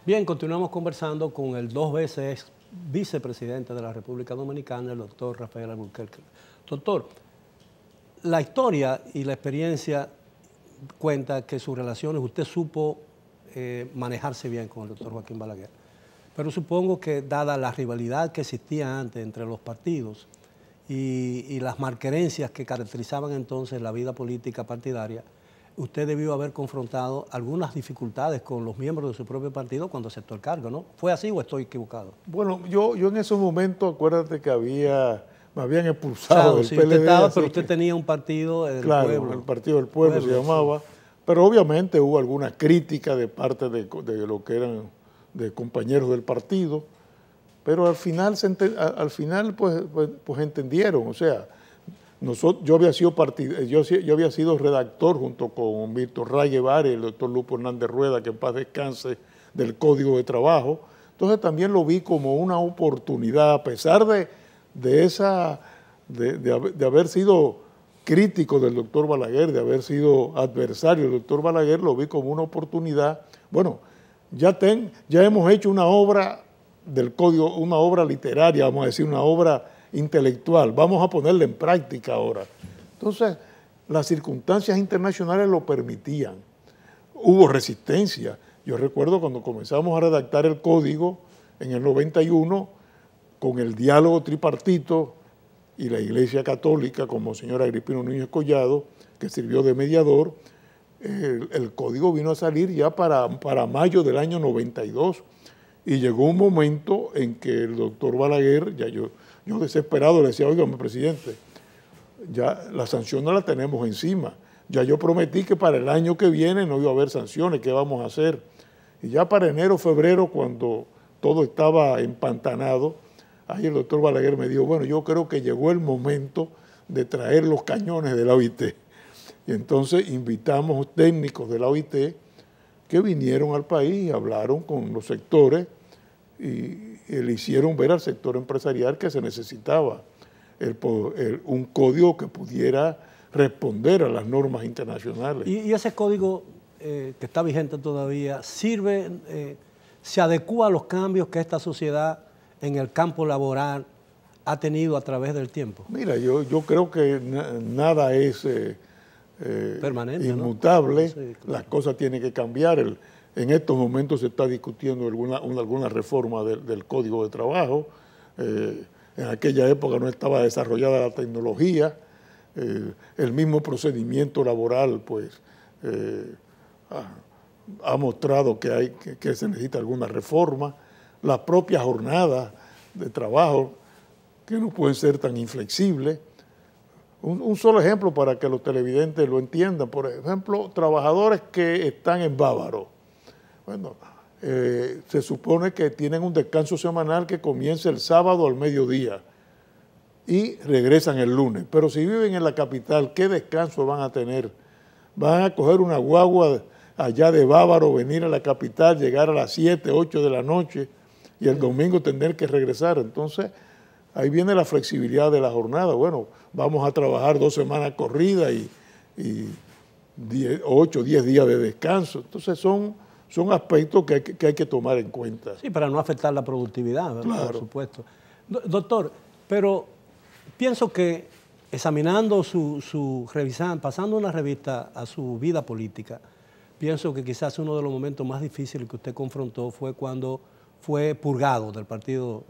Bien, continuamos conversando con el dos veces vicepresidente de la República Dominicana, el doctor Rafael Alburquerque. Doctor, la historia y la experiencia cuenta que sus relaciones, usted supo manejarse bien con el doctor Joaquín Balaguer, pero supongo que dada la rivalidad que existía antes entre los partidos y las malquerencias que caracterizaban entonces la vida política partidaria, usted debió haber confrontado algunas dificultades con los miembros de su propio partido cuando aceptó el cargo, ¿no? ¿Fue así o estoy equivocado? Bueno, yo en esos momentos, acuérdate que me habían expulsado del sí, PLD. Usted estaba, pero usted tenía un partido del pueblo. El Partido del Pueblo se llamaba, sí. Pero obviamente hubo alguna crítica de parte de lo que eran de compañeros del partido, pero al final pues entendieron, o sea, yo había sido redactor junto con Víctor Ray Guevara y el doctor Lupo Hernández Rueda, que en paz descanse, del Código de Trabajo. Entonces también lo vi como una oportunidad, a pesar de haber sido crítico del doctor Balaguer, de haber sido adversario del doctor Balaguer, lo vi como una oportunidad. Bueno, ya hemos hecho una obra del Código, una obra literaria, vamos a decir, una obra intelectual, vamos a ponerla en práctica ahora. Entonces, las circunstancias internacionales lo permitían. Hubo resistencia. Yo recuerdo cuando comenzamos a redactar el código en el 91, con el diálogo tripartito y la Iglesia Católica, como señor Agripino Núñez Collado, que sirvió de mediador, el código vino a salir ya para mayo del año 92. Y llegó un momento en que el doctor Balaguer, yo desesperado le decía, oiga, presidente, ya la sanción no la tenemos encima. Ya yo prometí que para el año que viene no iba a haber sanciones, ¿qué vamos a hacer? Y ya para enero, febrero, cuando todo estaba empantanado, ahí el doctor Balaguer me dijo, bueno, yo creo que llegó el momento de traer los cañones de la OIT. Y entonces invitamos técnicos de la OIT que vinieron al país, hablaron con los sectores y le hicieron ver al sector empresarial que se necesitaba un código que pudiera responder a las normas internacionales. ¿Y ese código que está vigente todavía sirve, se adecúa a los cambios que esta sociedad en el campo laboral ha tenido a través del tiempo? Mira, yo creo que nada es permanente, inmutable, ¿no? Sí, claro. Las cosas tienen que cambiar. En estos momentos se está discutiendo alguna reforma del Código de Trabajo. En aquella época no estaba desarrollada la tecnología. El mismo procedimiento laboral pues ha mostrado que se necesita alguna reforma. Las propias jornadas de trabajo que no pueden ser tan inflexibles. Un solo ejemplo para que los televidentes lo entiendan. Por ejemplo, trabajadores que están en Bávaro. Bueno, se supone que tienen un descanso semanal que comienza el sábado al mediodía y regresan el lunes. Pero si viven en la capital, ¿qué descanso van a tener? Van a coger una guagua allá de Bávaro, venir a la capital, llegar a las 7, 8 de la noche y el domingo tener que regresar. Entonces, ahí viene la flexibilidad de la jornada. Bueno, vamos a trabajar 2 semanas corridas y 8 o 10 días de descanso. Entonces, son aspectos que hay que tomar en cuenta. Sí, para no afectar la productividad, ¿verdad? Claro. Por supuesto. Doctor, pero pienso que examinando revisando, pasando una revista a su vida política, pienso que quizás uno de los momentos más difíciles que usted confrontó fue cuando fue purgado del Partido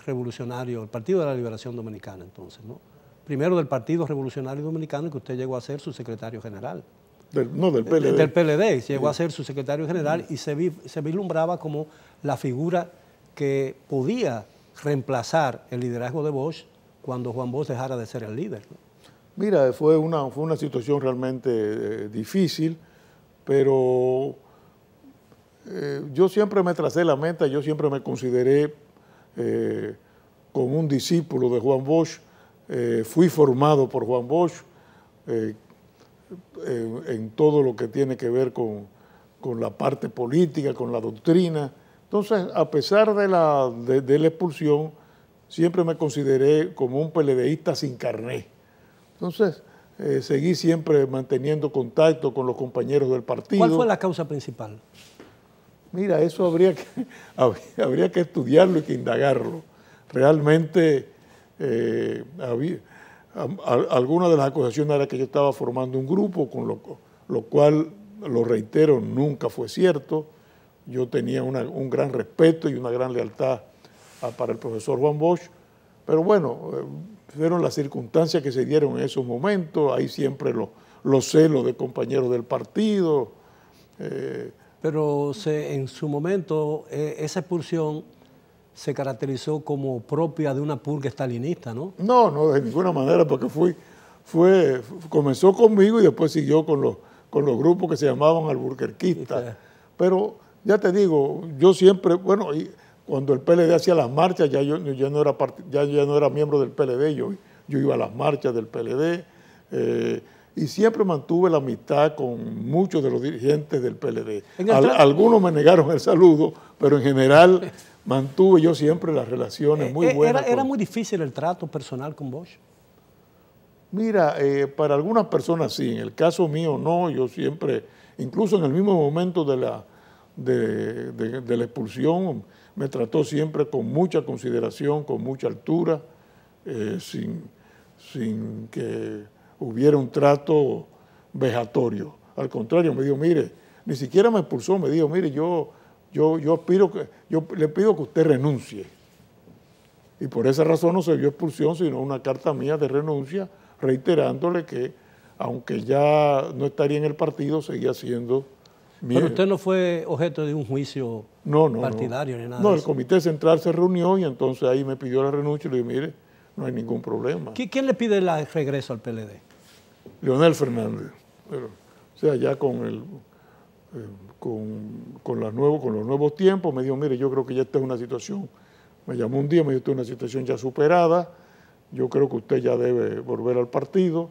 Revolucionario, el Partido de la Liberación Dominicana entonces, ¿no? Primero del Partido Revolucionario Dominicano, que usted llegó a ser su secretario general. Del PLD. Del PLD, llegó a ser su secretario general y se vislumbraba como la figura que podía reemplazar el liderazgo de Bosch cuando Juan Bosch dejara de ser el líder, ¿no? Mira, fue una situación realmente difícil, pero yo siempre me tracé la meta, yo siempre me consideré como un discípulo de Juan Bosch, fui formado por Juan Bosch en todo lo que tiene que ver con la parte política, con la doctrina. Entonces, a pesar de la expulsión, siempre me consideré como un PLDista sin carné. Entonces, seguí siempre manteniendo contacto con los compañeros del partido. ¿Cuál fue la causa principal? Mira, eso habría que estudiarlo y que indagarlo. Realmente, alguna de las acusaciones era que yo estaba formando un grupo, con lo cual, lo reitero, nunca fue cierto. Yo tenía un gran respeto y una gran lealtad para el profesor Juan Bosch, pero bueno, fueron las circunstancias que se dieron en esos momentos, hay siempre los celos de compañeros del partido. Pero en su momento esa expulsión se caracterizó como propia de una purga estalinista, ¿no? No, de ninguna manera, porque comenzó conmigo y después siguió con los grupos que se llamaban alburquerquistas. Pero ya te digo, yo siempre, bueno, y cuando el PLD hacía las marchas, ya no era miembro del PLD, yo iba a las marchas del PLD, y siempre mantuve la amistad con muchos de los dirigentes del PLD. Algunos me negaron el saludo, pero en general mantuve yo siempre las relaciones muy buenas. ¿Era muy difícil el trato personal con Bosch? Mira, para algunas personas sí, en el caso mío no, yo siempre, incluso en el mismo momento de la expulsión, me trató siempre con mucha consideración, con mucha altura, sin que hubiera un trato vejatorio. Al contrario, me dijo, mire, ni siquiera me expulsó, me dijo, mire, yo le pido que usted renuncie. Y por esa razón no se dio expulsión, sino una carta mía de renuncia, reiterándole que, aunque ya no estaría en el partido, seguía siendo miembro. Pero usted no fue objeto de un juicio partidario ni nada de eso. No, el comité central se reunió y entonces ahí me pidió la renuncia y le dije, mire, no hay ningún problema. ¿Quién le pide el regreso al PLD? Leonel Fernández. O sea, ya con los nuevos tiempos, me dijo, mire, yo creo que ya esta es una situación, me llamó un día, me dijo, esta es una situación ya superada, yo creo que usted ya debe volver al partido.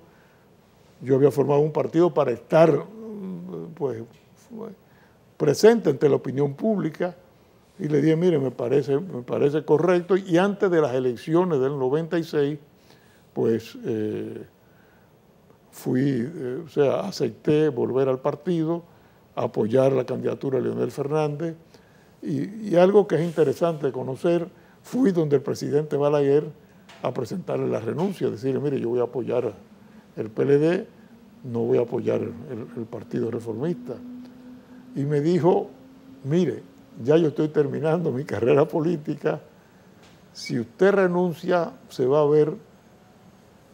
Yo había formado un partido para estar pues, presente ante la opinión pública y le dije, mire, me parece correcto, y antes de las elecciones del 96, pues acepté volver al partido, apoyar la candidatura de Leonel Fernández, y algo que es interesante conocer, fui donde el presidente Balaguer a presentarle la renuncia, decirle, mire, yo voy a apoyar el PLD, no voy a apoyar el Partido Reformista. Y me dijo, mire, ya yo estoy terminando mi carrera política, si usted renuncia se va a ver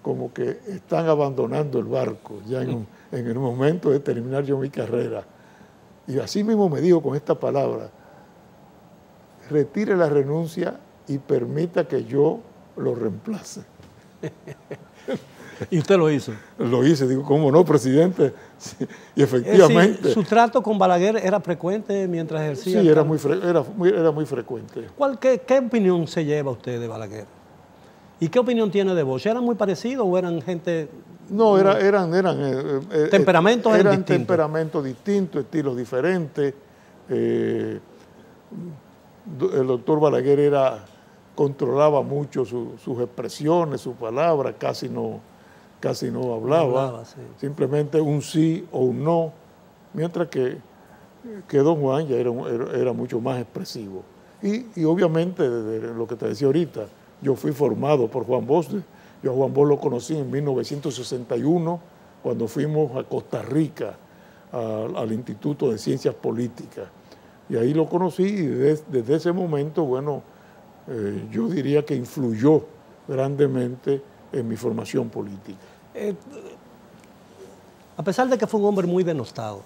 como que están abandonando el barco, ya en el momento de terminar yo mi carrera. Y así mismo me dijo con esta palabra, retire la renuncia y permita que yo lo reemplace. ¿Y usted lo hizo? Lo hice, digo, ¿cómo no, presidente? Sí, y efectivamente. ¿Su trato con Balaguer era frecuente mientras ejercía? Sí, era muy frecuente. ¿Qué opinión se lleva usted de Balaguer? ¿Y qué opinión tiene de Bosch? ¿Eran muy parecidos o eran gente...? No, eran temperamentos eran temperamentos distintos, estilos diferentes. El doctor Balaguer controlaba mucho sus expresiones, sus palabras, casi no hablaba, sí. Simplemente un sí o un no, mientras que don Juan ya era mucho más expresivo. Y obviamente, de lo que te decía ahorita, yo fui formado por Juan Bosch. Yo a Juan Bosch lo conocí en 1961, cuando fuimos a Costa Rica, al Instituto de Ciencias Políticas. Y ahí lo conocí y desde ese momento, bueno, yo diría que influyó grandemente en mi formación política. A pesar de que fue un hombre muy denostado,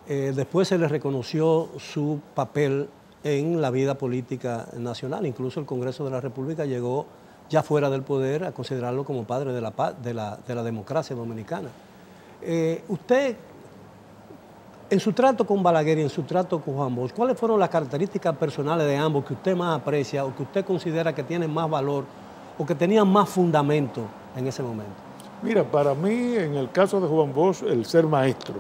después se le reconoció su papel en la vida política nacional. Incluso el Congreso de la República llegó, ya fuera del poder, a considerarlo como padre de la democracia dominicana. Usted, en su trato con Balaguer y en su trato con Juan Bosch, ¿cuáles fueron las características personales de ambos que usted más aprecia o que usted considera que tienen más valor o que tenían más fundamento en ese momento? Mira, para mí, en el caso de Juan Bosch, el ser maestro.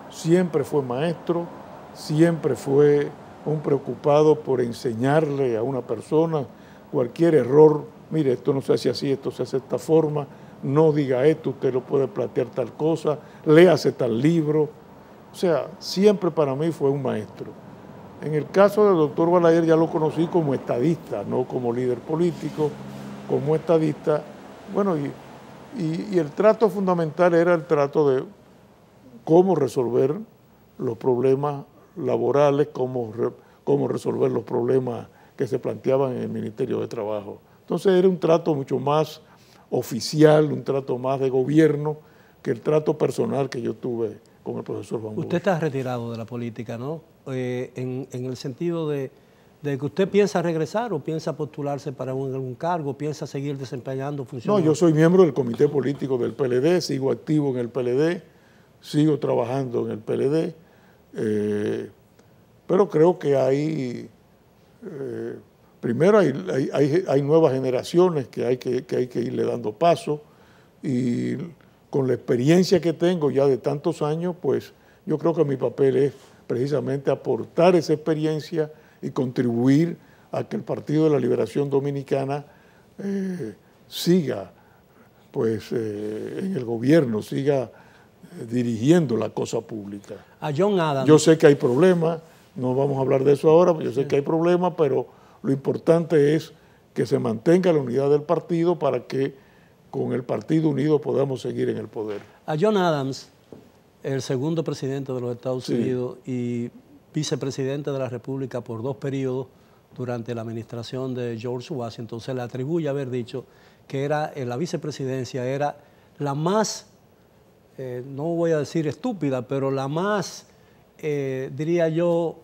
Siempre fue maestro, siempre fue un preocupado por enseñarle a una persona cualquier error. Mire, esto no se hace así, esto se hace de esta forma, no diga esto, usted lo puede plantear tal cosa, léase tal libro. O sea, siempre para mí fue un maestro. En el caso del doctor Balaguer ya lo conocí como estadista, no como líder político, como estadista. Bueno, y el trato fundamental era el trato de cómo resolver los problemas laborales, cómo resolver los problemas que se planteaban en el Ministerio de Trabajo. Entonces era un trato mucho más oficial, un trato más de gobierno que el trato personal que yo tuve con el profesor Juan Bosch. Usted está retirado de la política, ¿no? En el sentido de que usted piensa regresar o piensa postularse para algún cargo, piensa seguir desempeñando funciones. No, yo soy miembro del comité político del PLD, sigo activo en el PLD, sigo trabajando en el PLD, pero creo que primero hay nuevas generaciones que hay que irle dando paso, y con la experiencia que tengo ya de tantos años, pues yo creo que mi papel es precisamente aportar esa experiencia y contribuir a que el Partido de la Liberación Dominicana siga pues, en el gobierno, siga dirigiendo la cosa pública. A John Adams. Yo sé que hay problemas, no vamos a hablar de eso ahora, yo sé que hay problemas, pero lo importante es que se mantenga la unidad del partido para que con el Partido Unido podamos seguir en el poder. A John Adams, el segundo presidente de los Estados Unidos y vicepresidente de la República por 2 periodos durante la administración de George Washington, se le atribuye haber dicho que la vicepresidencia era la más, no voy a decir estúpida, pero la más, diría yo,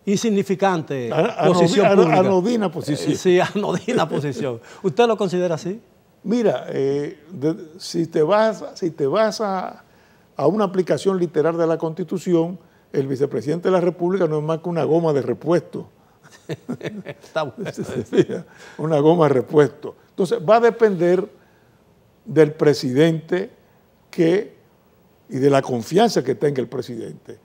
insignificante posición pública. Anodina posición. Sí, anodina posición. ¿Usted lo considera así? Mira, si te vas a una aplicación literal de la Constitución, el vicepresidente de la República no es más que una goma de repuesto. Está bueno. Una goma de repuesto. Entonces, va a depender del presidente y de la confianza que tenga el presidente.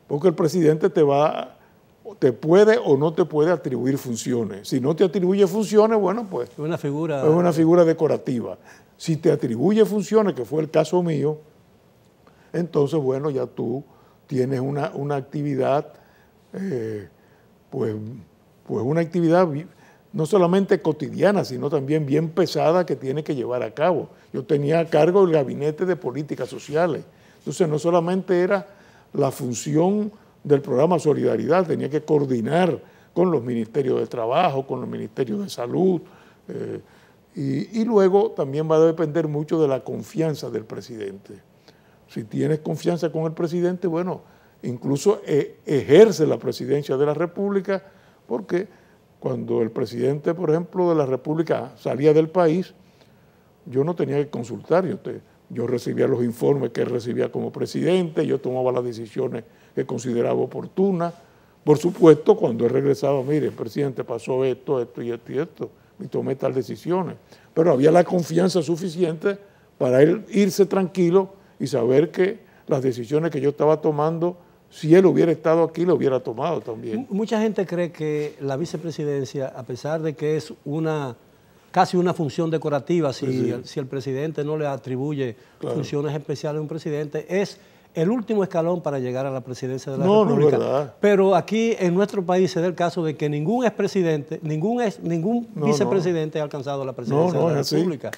Porque el presidente te puede o no te puede atribuir funciones. Si no te atribuye funciones, bueno, pues es una figura decorativa. Si te atribuye funciones, que fue el caso mío, entonces, bueno, ya tú tienes una actividad, pues una actividad no solamente cotidiana, sino también bien pesada que tiene que llevar a cabo. Yo tenía a cargo el Gabinete de Políticas Sociales. Entonces, no solamente era la función del programa Solidaridad, tenía que coordinar con los ministerios de Trabajo, con los ministerios de Salud, y luego también va a depender mucho de la confianza del presidente. Si tienes confianza con el presidente, bueno, incluso ejerce la presidencia de la República, porque cuando el presidente, por ejemplo, de la República salía del país, yo no tenía que consultar, yo recibía los informes que él recibía como presidente, yo tomaba las decisiones que consideraba oportunas. Por supuesto, cuando él regresaba, mire, presidente, pasó esto y tomé tal decisiones. Pero había la confianza suficiente para él irse tranquilo y saber que las decisiones que yo estaba tomando, si él hubiera estado aquí, lo hubiera tomado también. Mucha gente cree que la vicepresidencia, a pesar de que es casi una función decorativa, si el presidente no le atribuye funciones especiales a un presidente, es el último escalón para llegar a la presidencia de la República. No es verdad. Pero aquí en nuestro país se da el caso de que ningún expresidente, ningún vicepresidente ha alcanzado la presidencia de la República.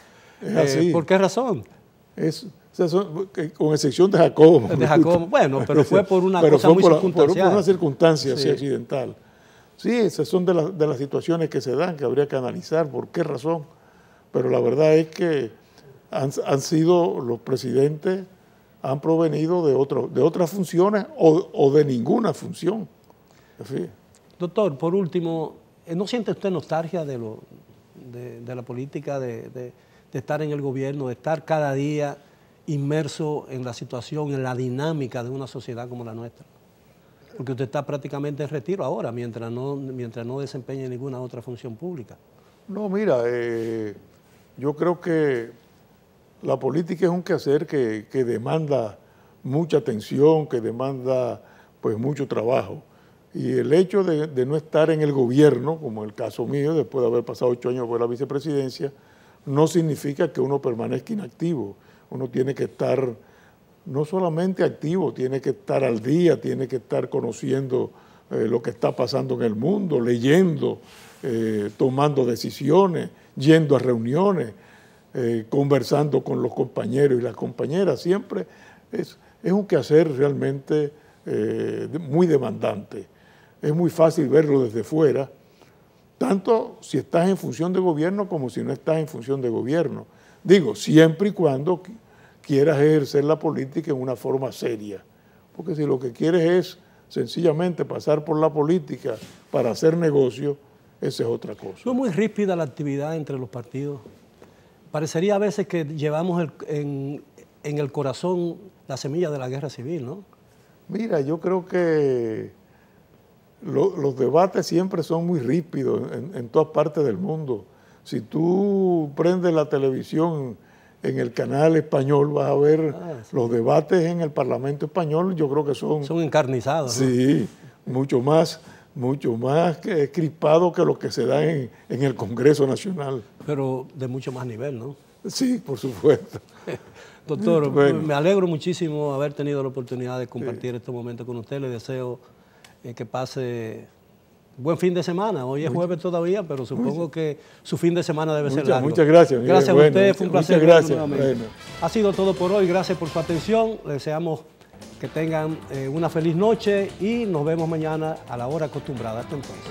Es así. ¿Por qué razón? Con excepción de Jacobo. De Jacobo, bueno, pero fue por una cosa muy circunstancial. Por una circunstancia así accidental. Sí, esas son de las situaciones que se dan, que habría que analizar por qué razón. Pero la verdad es que han sido los presidentes, han provenido de otras funciones o de ninguna función. Sí. Doctor, por último, ¿no siente usted nostalgia de la política, de estar en el gobierno, de estar cada día inmerso en la situación, en la dinámica de una sociedad como la nuestra? Porque usted está prácticamente en retiro ahora, mientras no desempeñe ninguna otra función pública. No, mira, yo creo que la política es un quehacer que demanda mucha atención, que demanda pues mucho trabajo. Y el hecho de no estar en el gobierno, como el caso mío, después de haber pasado 8 años por la vicepresidencia, no significa que uno permanezca inactivo. Uno tiene que estar no solamente activo, tiene que estar al día, tiene que estar conociendo lo que está pasando en el mundo, leyendo, tomando decisiones, yendo a reuniones, conversando con los compañeros y las compañeras. Siempre es un quehacer realmente muy demandante. Es muy fácil verlo desde fuera, tanto si estás en función de gobierno como si no estás en función de gobierno. Digo, siempre y cuando quieras ejercer la política en una forma seria. Porque si lo que quieres es sencillamente pasar por la política para hacer negocio, esa es otra cosa. No es muy ríspida la actividad entre los partidos. Parecería a veces que llevamos en el corazón la semilla de la guerra civil, ¿no? Mira, yo creo que los debates siempre son muy ríspidos en todas partes del mundo. Si tú prendes la televisión en el canal español, vas a ver sí, los debates en el Parlamento español, yo creo que son encarnizados. Sí, ¿no? mucho más crispados que los que se dan en el Congreso Nacional. Pero de mucho más nivel, ¿no? Sí, por supuesto. Doctor, bueno, me alegro muchísimo haber tenido la oportunidad de compartir este momento con usted. Le deseo que pase buen fin de semana. Hoy es jueves todavía, pero supongo que su fin de semana debe ser largo. Muchas gracias. Gracias a usted, fue un placer. Muchas gracias. Bueno. Ha sido todo por hoy. Gracias por su atención. Le deseamos que tengan una feliz noche y nos vemos mañana a la hora acostumbrada. Hasta entonces.